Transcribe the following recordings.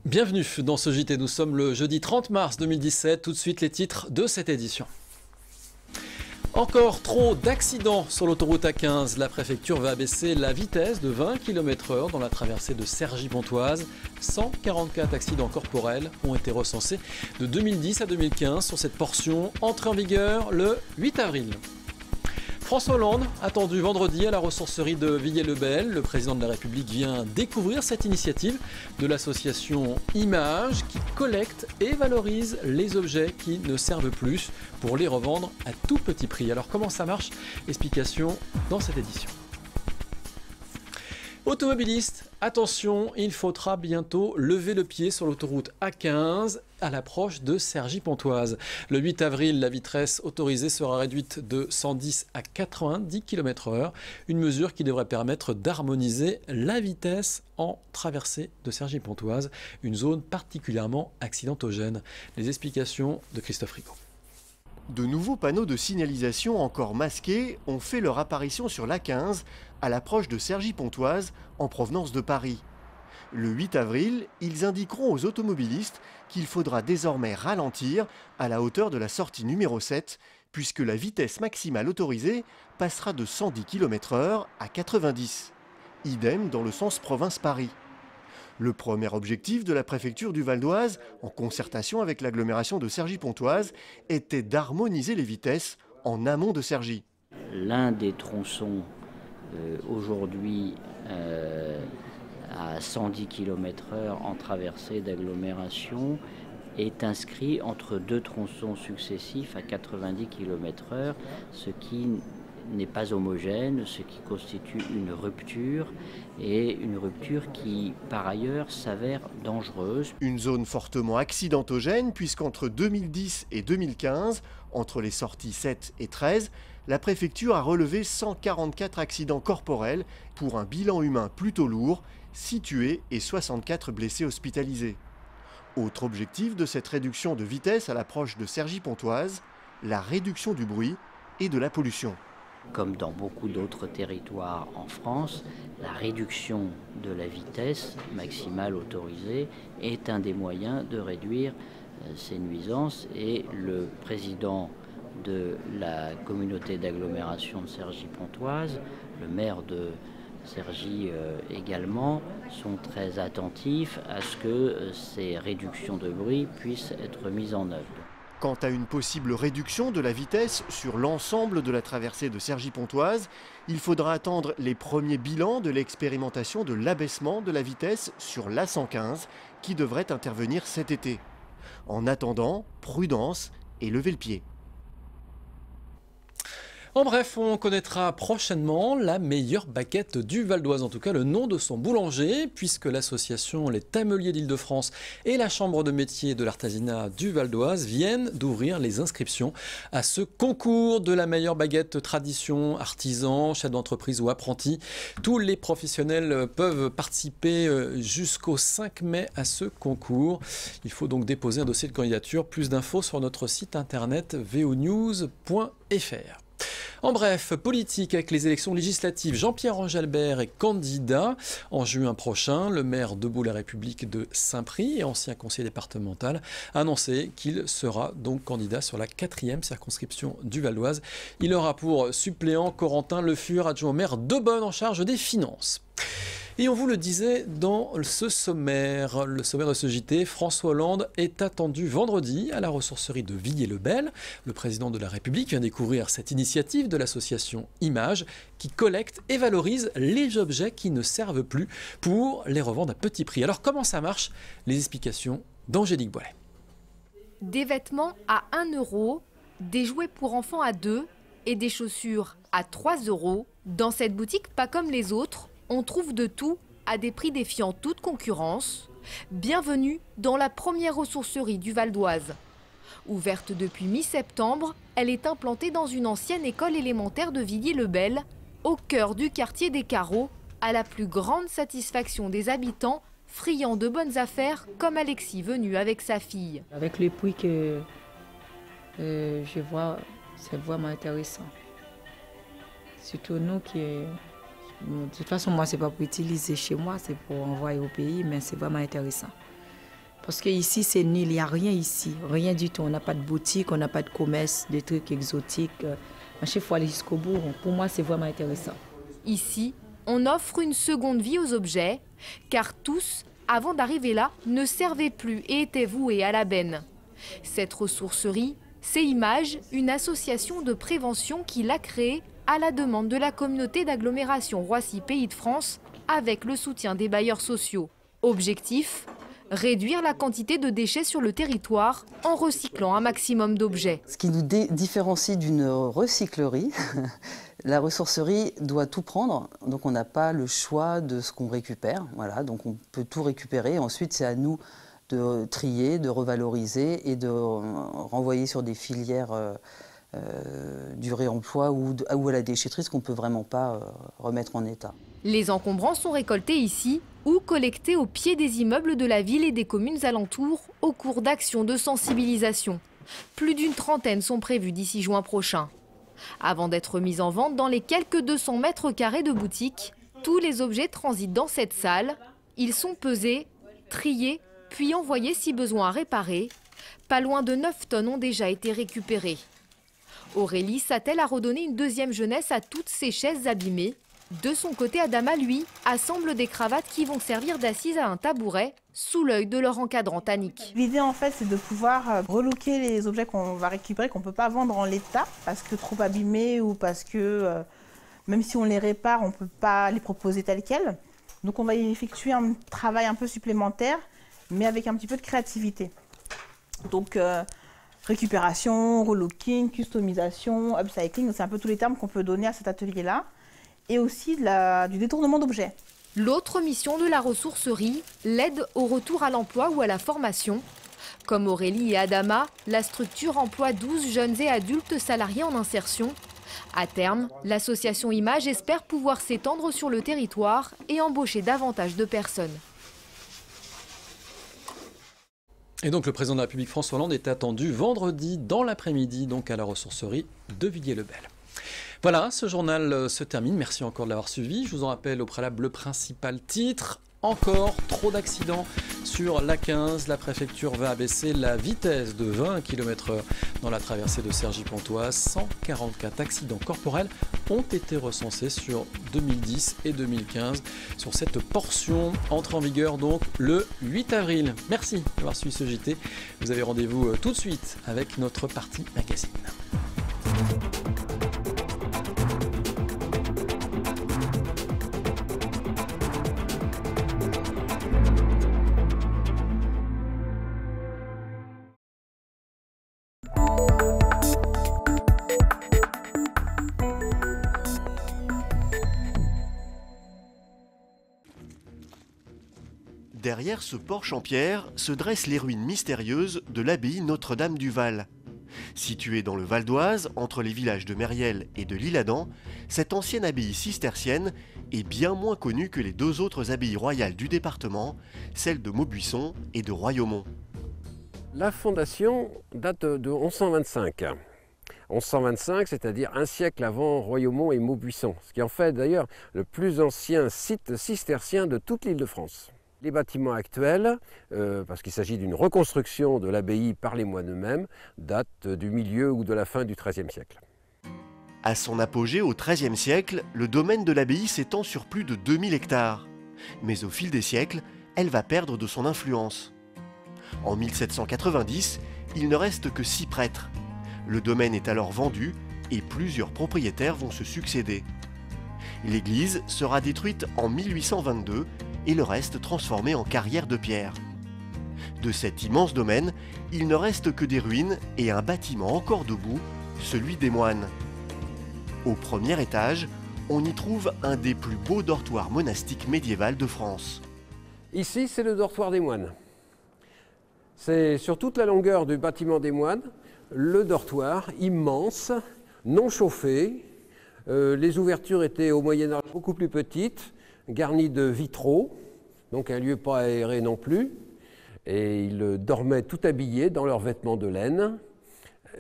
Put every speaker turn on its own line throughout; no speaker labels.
Bienvenue dans ce JT, nous sommes le jeudi 30 mars 2017, tout de suite les titres de cette édition. Encore trop d'accidents sur l'autoroute A15. La préfecture va abaisser la vitesse de 20 km/h dans la traversée de Cergy-Pontoise. 144 accidents corporels ont été recensés de 2010 à 2015 sur cette portion, entrée en vigueur le 8 avril. François Hollande, attendu vendredi à la ressourcerie de Villiers-le-Bel. Le président de la République vient découvrir cette initiative de l'association Image qui collecte et valorise les objets qui ne servent plus pour les revendre à tout petit prix. Alors comment ça marche? Explication dans cette édition. Automobilistes, attention, il faudra bientôt lever le pied sur l'autoroute A15 à l'approche de Cergy-Pontoise. Le 8 avril, la vitesse autorisée sera réduite de 110 à 90 km/h, une mesure qui devrait permettre d'harmoniser la vitesse en traversée de Cergy-Pontoise, une zone particulièrement accidentogène. Les explications de Christophe Rigaud.
De nouveaux panneaux de signalisation encore masqués ont fait leur apparition sur l'A15 à l'approche de Cergy-Pontoise en provenance de Paris. Le 8 avril, ils indiqueront aux automobilistes qu'il faudra désormais ralentir à la hauteur de la sortie numéro 7 puisque la vitesse maximale autorisée passera de 110 km/h à 90. Idem dans le sens province-Paris. Le premier objectif de la préfecture du Val-d'Oise, en concertation avec l'agglomération de Cergy-Pontoise, était d'harmoniser les vitesses en amont de Cergy.
L'un des tronçons aujourd'hui à 110 km/h en traversée d'agglomération est inscrit entre deux tronçons successifs à 90 km/h, ce qui n'est pas homogène, ce qui constitue une rupture et une rupture qui par ailleurs s'avère dangereuse.
Une zone fortement accidentogène puisqu'entre 2010 et 2015, entre les sorties 7 et 13, la préfecture a relevé 144 accidents corporels pour un bilan humain plutôt lourd, 6 tués et 64 blessés hospitalisés. Autre objectif de cette réduction de vitesse à l'approche de Cergy-Pontoise, la réduction du bruit et de la pollution.
Comme dans beaucoup d'autres territoires en France, la réduction de la vitesse maximale autorisée est un des moyens de réduire ces nuisances et le président de la communauté d'agglomération de Cergy-Pontoise, le maire de Cergy également, sont très attentifs à ce que ces réductions de bruit puissent être mises en œuvre.
Quant à une possible réduction de la vitesse sur l'ensemble de la traversée de Cergy-Pontoise, il faudra attendre les premiers bilans de l'expérimentation de l'abaissement de la vitesse sur l'A115 qui devrait intervenir cet été. En attendant, prudence et lever le pied.
En bref, on connaîtra prochainement la meilleure baguette du Val-d'Oise, en tout cas le nom de son boulanger, puisque l'association Les Tameliers d'Île-de-France et la Chambre de métier de l'artisanat du Val-d'Oise viennent d'ouvrir les inscriptions à ce concours de la meilleure baguette tradition, artisans, chefs d'entreprise ou apprentis. Tous les professionnels peuvent participer jusqu'au 5 mai à ce concours. Il faut donc déposer un dossier de candidature. Plus d'infos sur notre site internet vonews.fr. En bref, politique avec les élections législatives. Jean-Pierre Angelbert est candidat en juin prochain. Le maire Debout la République de Saint-Prix et ancien conseiller départemental a annoncé qu'il sera donc candidat sur la 4e circonscription du Val-d'Oise. Il aura pour suppléant Corentin Le Fur, adjoint au maire d'Aubonne en charge des finances. Et on vous le disait dans ce sommaire, le sommaire de ce JT, François Hollande est attendu vendredi à la ressourcerie de Villiers-le-Bel. Le président de la République vient découvrir cette initiative de l'association Image qui collecte et valorise les objets qui ne servent plus pour les revendre à petit prix. Alors comment ça marche? Les explications d'Angélique Boilet.
Des vêtements à 1 €, des jouets pour enfants à 2 et des chaussures à 3 €. Dans cette boutique, pas comme les autres, on trouve de tout à des prix défiant toute concurrence. Bienvenue dans la première ressourcerie du Val-d'Oise. Ouverte depuis mi-septembre, elle est implantée dans une ancienne école élémentaire de Villiers-le-Bel, au cœur du quartier des Carreaux, à la plus grande satisfaction des habitants, friands de bonnes affaires comme Alexis venu avec sa fille.
Avec les prix que je vois, c'est vraiment intéressant. Surtout nous qui... De toute façon, moi, ce n'est pas pour utiliser chez moi, c'est pour envoyer au pays, mais c'est vraiment intéressant. Parce qu'ici, c'est nul, il n'y a rien ici, rien du tout. On n'a pas de boutique, on n'a pas de commerce, des trucs exotiques. À chaque fois, aller jusqu'au bout, pour moi, c'est vraiment intéressant.
Ici, on offre une seconde vie aux objets, car tous, avant d'arriver là, ne servaient plus et étaient voués à la benne. Cette ressourcerie, c'est Image, une association de prévention qui l'a créée à la demande de la communauté d'agglomération Roissy-Pays de France, avec le soutien des bailleurs sociaux. Objectif : réduire la quantité de déchets sur le territoire en recyclant un maximum d'objets.
Ce qui nous différencie d'une recyclerie, la ressourcerie doit tout prendre, donc on n'a pas le choix de ce qu'on récupère. Voilà, donc on peut tout récupérer. Ensuite, c'est à nous de trier, de revaloriser et de renvoyer sur des filières du réemploi ou à la déchetterie, ce qu'on ne peut vraiment pas remettre en état.
Les encombrants sont récoltés ici ou collectés au pied des immeubles de la ville et des communes alentours au cours d'actions de sensibilisation. Plus d'une trentaine sont prévues d'ici juin prochain. Avant d'être mis en vente dans les quelques 200 mètres carrés de boutique, tous les objets transitent dans cette salle. Ils sont pesés, triés, puis envoyés si besoin à réparer. Pas loin de 9 tonnes ont déjà été récupérées. Aurélie s'attelle à redonner une deuxième jeunesse à toutes ces chaises abîmées. De son côté, Adama, lui, assemble des cravates qui vont servir d'assises à un tabouret sous l'œil de leur encadrant Annick.
L'idée, en fait, c'est de pouvoir relooker les objets qu'on va récupérer, qu'on ne peut pas vendre en l'état, parce que trop abîmés ou parce que, même si on les répare, on ne peut pas les proposer tels quels. Donc on va y effectuer un travail un peu supplémentaire, mais avec un petit peu de créativité. Donc récupération, relooking, customisation, upcycling, c'est un peu tous les termes qu'on peut donner à cet atelier-là. Et aussi du détournement d'objets.
L'autre mission de la ressourcerie, l'aide au retour à l'emploi ou à la formation. Comme Aurélie et Adama, la structure emploie 12 jeunes et adultes salariés en insertion. À terme, l'association Image espère pouvoir s'étendre sur le territoire et embaucher davantage de personnes.
Et donc le président de la République François Hollande est attendu vendredi dans l'après-midi, donc à la ressourcerie de Villiers-le-Bel. Voilà, ce journal se termine. Merci encore de l'avoir suivi. Je vous en rappelle au préalable le principal titre. Encore trop d'accidents sur l'A15. La préfecture va abaisser la vitesse de 20 km/h dans la traversée de Cergy-Pontoise. 144 accidents corporels ont été recensés sur 2010 et 2015 sur cette portion. Entrée en vigueur donc le 8 avril. Merci d'avoir suivi ce JT. Vous avez rendez-vous tout de suite avec notre partie magazine.
Derrière ce porche en pierre se dressent les ruines mystérieuses de l'abbaye Notre-Dame du Val. Située dans le Val d'Oise, entre les villages de Mériel et de l'Isle-Adam, cette ancienne abbaye cistercienne est bien moins connue que les deux autres abbayes royales du département, celles de Maubuisson et de Royaumont.
La fondation date de 1125. 1125, c'est-à-dire un siècle avant Royaumont et Maubuisson, ce qui en fait d'ailleurs le plus ancien site cistercien de toute l'Île-de-France. Les bâtiments actuels, parce qu'il s'agit d'une reconstruction de l'abbaye par les moines eux-mêmes, datent du milieu ou de la fin du XIIIe siècle.
À son apogée au XIIIe siècle, le domaine de l'abbaye s'étend sur plus de 2000 hectares. Mais au fil des siècles, elle va perdre de son influence. En 1790, il ne reste que 6 prêtres. Le domaine est alors vendu et plusieurs propriétaires vont se succéder. L'église sera détruite en 1822 et le reste transformé en carrière de pierre. De cet immense domaine, il ne reste que des ruines et un bâtiment encore debout, celui des moines. Au premier étage, on y trouve un des plus beaux dortoirs monastiques médiévals de France.
Ici, c'est le dortoir des moines. C'est sur toute la longueur du bâtiment des moines, le dortoir immense, non chauffé. Les ouvertures étaient au Moyen-Âge beaucoup plus petites, garnies de vitraux, donc un lieu pas aéré non plus. Et ils dormaient tout habillés dans leurs vêtements de laine.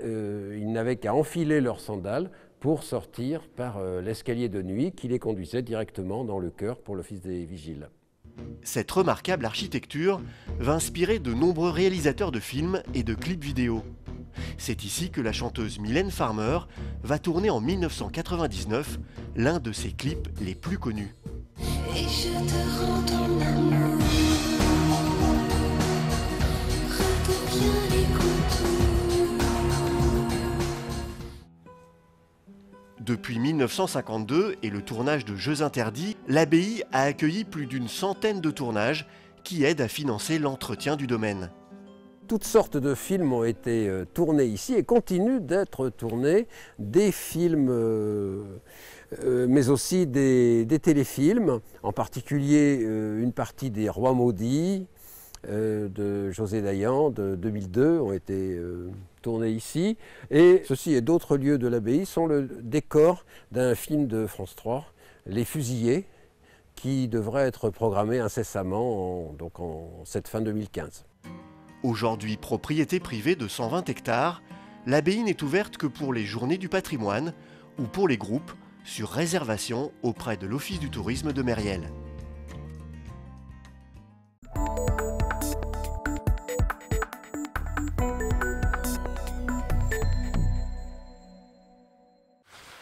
Ils n'avaient qu'à enfiler leurs sandales pour sortir par l'escalier de nuit qui les conduisait directement dans le chœur pour l'office des vigiles.
Cette remarquable architecture va inspirer de nombreux réalisateurs de films et de clips vidéo. C'est ici que la chanteuse Mylène Farmer va tourner en 1999 l'un de ses clips les plus connus.
Et je te rends ton amour, redeviens les contours.
Depuis 1952 et le tournage de Jeux interdits, l'abbaye a accueilli plus d'une centaine de tournages qui aident à financer l'entretien du domaine.
Toutes sortes de films ont été tournés ici et continuent d'être tournés, des films, mais aussi des téléfilms, en particulier une partie des Rois maudits de José Dayan de 2002 ont été tournés ici. Et ceci et d'autres lieux de l'abbaye sont le décor d'un film de France 3, Les Fusillés, qui devrait être programmé incessamment en cette fin 2015.
Aujourd'hui propriété privée de 120 hectares, l'abbaye n'est ouverte que pour les journées du patrimoine ou pour les groupes sur réservation auprès de l'Office du tourisme de Mériel.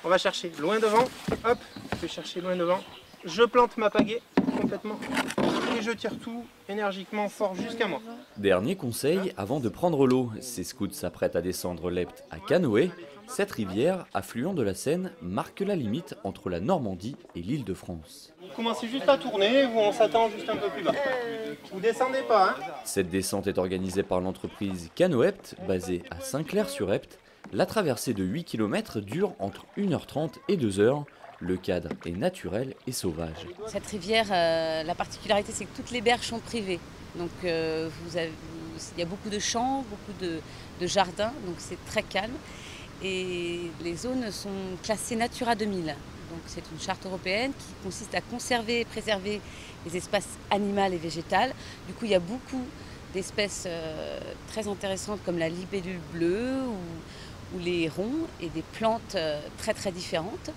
On va chercher loin devant, hop, je vais chercher loin devant, je plante ma pagaie complètement et je tire tout énergiquement fort jusqu'à moi.
Dernier conseil avant de prendre l'eau, ces scouts s'apprêtent à descendre l'Epte à canoë. Cette rivière, affluent de la Seine, marque la limite entre la Normandie et l'Île-de-France.
Vous commencez juste à tourner ou on s'attend juste un peu plus bas. Vous descendez pas, hein.
Cette descente est organisée par l'entreprise Canoepte, basée à Saint-Clair-sur-Epte. La traversée de 8 km dure entre 1h30 et 2h. Le cadre est naturel et sauvage.
Cette rivière, la particularité, c'est que toutes les berges sont privées. Donc il y a beaucoup de champs, beaucoup de jardins, donc c'est très calme. Et les zones sont classées Natura 2000. Donc c'est une charte européenne qui consiste à conserver et préserver les espaces animaux et végétaux. Du coup, il y a beaucoup d'espèces très intéressantes comme la libellule bleue ou les hérons et des plantes très très différentes.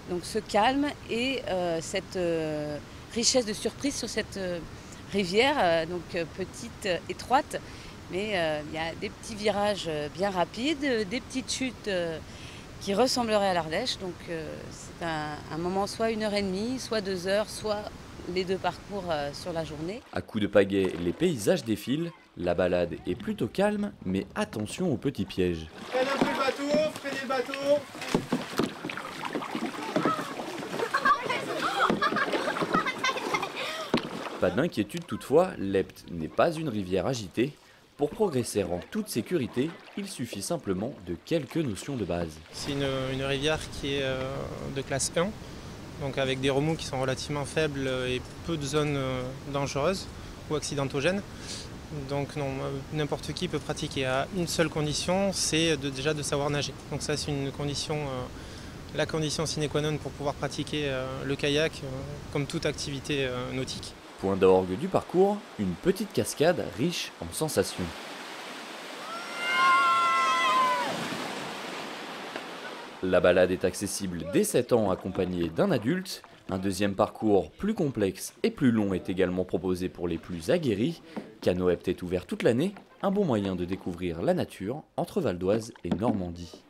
Donc ce calme et cette richesse de surprise sur cette rivière, donc petite, étroite, mais il y a des petits virages bien rapides, des petites chutes qui ressembleraient à l'Ardèche. Donc c'est un moment soit 1h30, soit 2h, soit les deux parcours sur la journée.
À coups de pagaie, les paysages défilent. La balade est plutôt calme, mais attention aux petits pièges.
Freinez un peu le bateau, freinez le bateau.
Pas d'inquiétude toutefois, l'Epte n'est pas une rivière agitée. Pour progresser en toute sécurité, il suffit simplement de quelques notions de base.
C'est une rivière qui est de classe 1, donc avec des remous qui sont relativement faibles et peu de zones dangereuses ou accidentogènes. Donc n'importe qui peut pratiquer à une seule condition, c'est déjà de savoir nager. Donc ça c'est une condition, la condition sine qua non pour pouvoir pratiquer le kayak comme toute activité nautique.
Point d'orgue du parcours, une petite cascade riche en sensations. La balade est accessible dès 7 ans accompagnée d'un adulte. Un deuxième parcours plus complexe et plus long est également proposé pour les plus aguerris. Canoepte est ouvert toute l'année, un bon moyen de découvrir la nature entre Val d'Oise et Normandie.